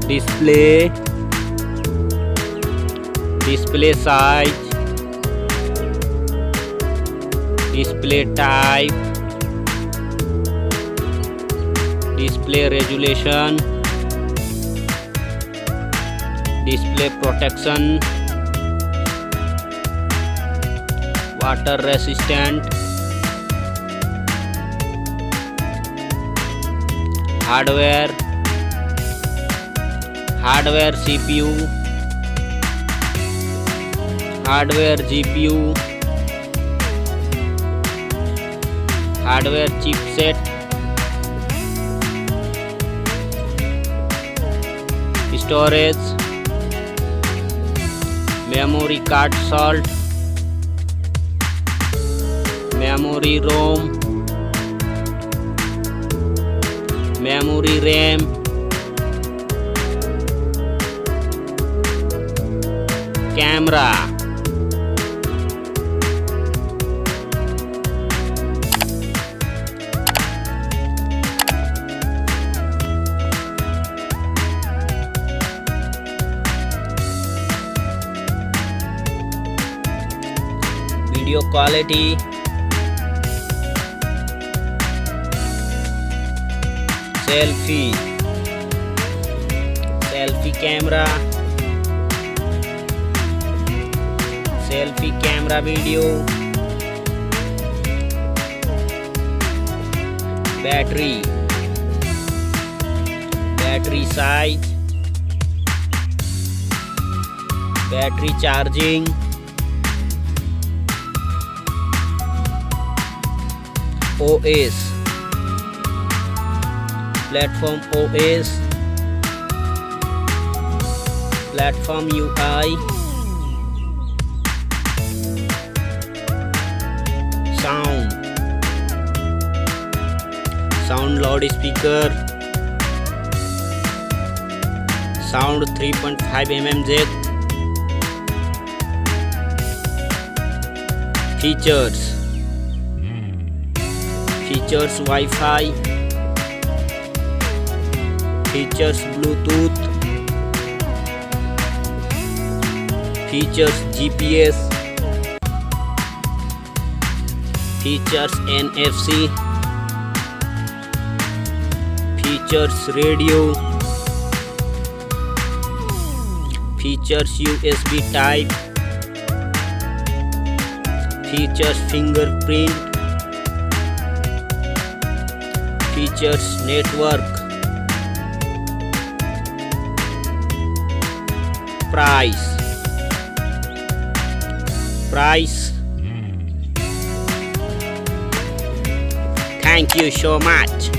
display, display size, display type, display resolution, display protection, water resistant, hardware CPU, hardware GPU, hardware chipset, storage, memory card slot, memory ROM, memory RAM, camera, video quality, selfie camera, selfie camera video, battery size, battery charging, OS, platform OS, platform UI, sound loudspeaker, sound 3.5 mm jack, features Wi-Fi, features Bluetooth, features GPS, features NFC, features radio, features USB type, features fingerprint, features network, price. Thank you so much.